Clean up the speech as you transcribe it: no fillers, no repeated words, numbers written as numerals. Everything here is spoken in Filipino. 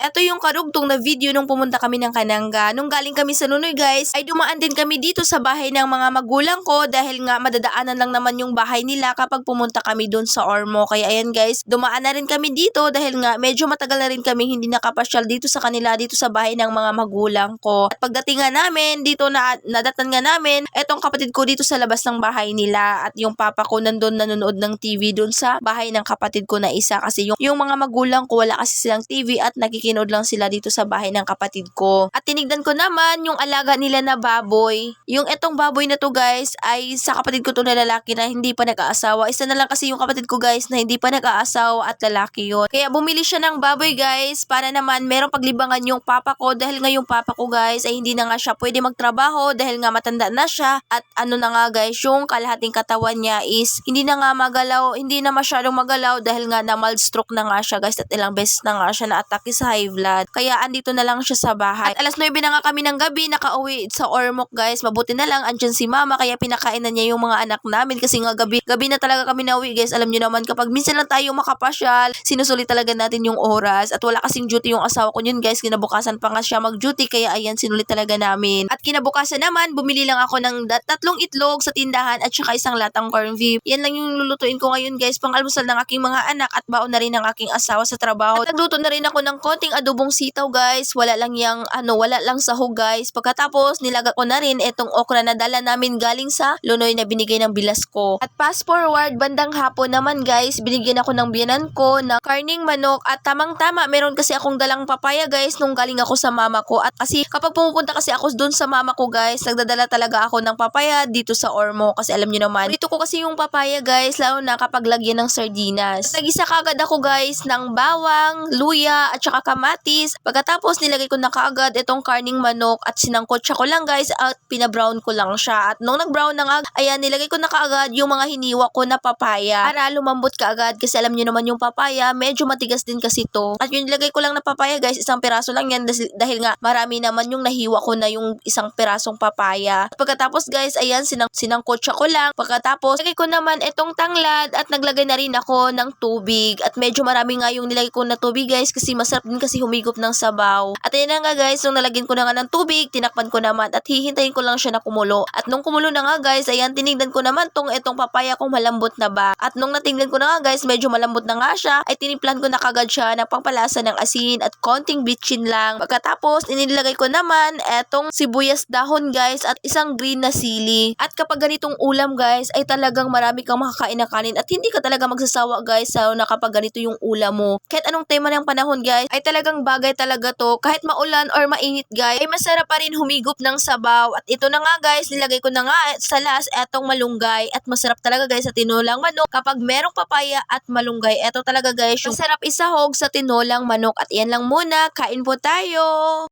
Ito yung karugtong na video nung pumunta kami ng Kananga. Nung galing kami sa Nunoy guys, ay dumaan din kami dito sa bahay ng mga magulang ko dahil nga madadaanan lang naman yung bahay nila kapag pumunta kami dun sa Ormoc. Kaya ayan guys, dumaan na rin kami dito dahil nga medyo matagal na rin kami hindi nakapasyal dito sa kanila, dito sa bahay ng mga magulang ko. At pagdating nga namin, dito nadatan nga namin, etong kapatid ko dito sa labas ng bahay nila at yung papa ko nandun nanonood ng TV dun sa bahay ng kapatid ko na isa kasi yung mga magulang ko wala kasi silang TV at nakikinood lang sila dito sa bahay ng kapatid ko. At tinignan ko naman yung alaga nila na baboy. Yung etong baboy na to guys ay sa kapatid ko to na lalaki na hindi pa nag-aasawa. Isa na lang kasi yung kapatid ko guys na hindi pa nag-aasawa at lalaki yun. Kaya bumili siya ng baboy guys para naman merong paglibangan yung papa ko dahil nga yung papa ko guys ay hindi na nga siya pwede magtrabaho dahil nga matanda na siya at ano na nga guys yung kalahating katawan niya is hindi na nga magalaw, hindi na masyadong magalaw dahil nga na mild stroke na nga siya guys at ilang beses na nga siya na-atake sa high blood. Kaya andito na lang siya sa bahay. At alas 9 na nga kami ng gabi nakauwi sa Ormoc guys. Mabuti na lang andyan si mama kaya pinakain na niya yung mga anak namin kasi nga gabi na talaga kami nauwi guys. Alam niyo naman kapag minsan lang tayo makapasyal, sinusulit talaga natin yung oras at wala kasing duty yung asawa ko yun guys. Kinabukasan pa nga siya mag-duty kaya ayan sinulit talaga namin. At kinabukasan naman bumili lang ako ng 3 itlog sa tindahan at saka isang latang corned beef. Yan lang yung lulutuin ko ngayon guys pang almusal ng aking mga anak at baon na rin ng aking asawa sa trabaho. At nagluto na rin ako ng konting adobong sitaw guys. Wala lang sahog guys. Pagkatapos nilaga ko na rin etong okra na dala namin galing sa Lunoy na binigay ng bilas ko. At fast forward bandang hapon naman guys, binigyan ako ng biyanan ko na karning manok at tamang-tama meron kasi akong dalang papaya guys nung galing ako sa mama ko. At kasi kapag pumupunta kasi ako doon sa mama ko guys, nagdadala talaga ako ng papaya dito sa Ormoc kasi alam niyo naman, dito ko kasi yung papaya guys lalo na kapag lagyan ng sardinas. Nagisa kagad ako guys ng bawang, luya at saka kamatis. Pagkatapos nilagay ko na kaagad itong karning manok at sinangkotsa ko lang guys at pinabrown ko lang siya. At nung nag-brown na nga, ayan nilagay ko na kaagad yung mga hiniwa ko na papaya para lumambot kaagad kasi alam niyo naman yung papaya medyo matigas din kasi to. At yung nilagay ko lang na papaya guys, isang piraso lang yan dahil nga marami naman yung nahiwa ko na yung isang pirasong papaya. Pagkatapos guys, ayan sinangkotsa ko lang. Pagkatapos nilagay ko naman itong tanglad at naglagay na rin ako ng tubig. At medyo marami nga yung nilagay ko na tubig guys kasi masarap din kasi humigop ng sabaw. At ayan na nga guys, nung nalagyan ko na nga ng tubig, tinakpan ko naman at hihintayin ko lang siya na kumulo. At nung kumulo na nga guys, ayan tinignan ko naman itong papaya kung malambot na ba. At nung natingnan ko na nga guys, medyo malambot na nga siya, ay tinimplan ko na kagad siya ng pangpalasa ng asin at konting bitchin lang. Pagkatapos, inilagay ko naman etong sibuyas dahon guys at isang green na sili. At kapag ganitong ulam guys, ay talagang marami kang makakain na kanin at hindi ka talaga magsasawa guys sa na kapag ganito yung ulam mo. Kahit anong tema ng panahon guys, ay talagang bagay talaga to. Kahit maulan or mainit guys, ay masarap pa rin humigop ng sabaw. At ito na nga guys, nilagay ko na nga sa last etong malunggay at masarap talaga guys sa tinolang manok kapag merong papaya at malunggay. Ito talaga guys, yung masarap isahog sa tinolang manok. At yan lang muna, kain po tayo!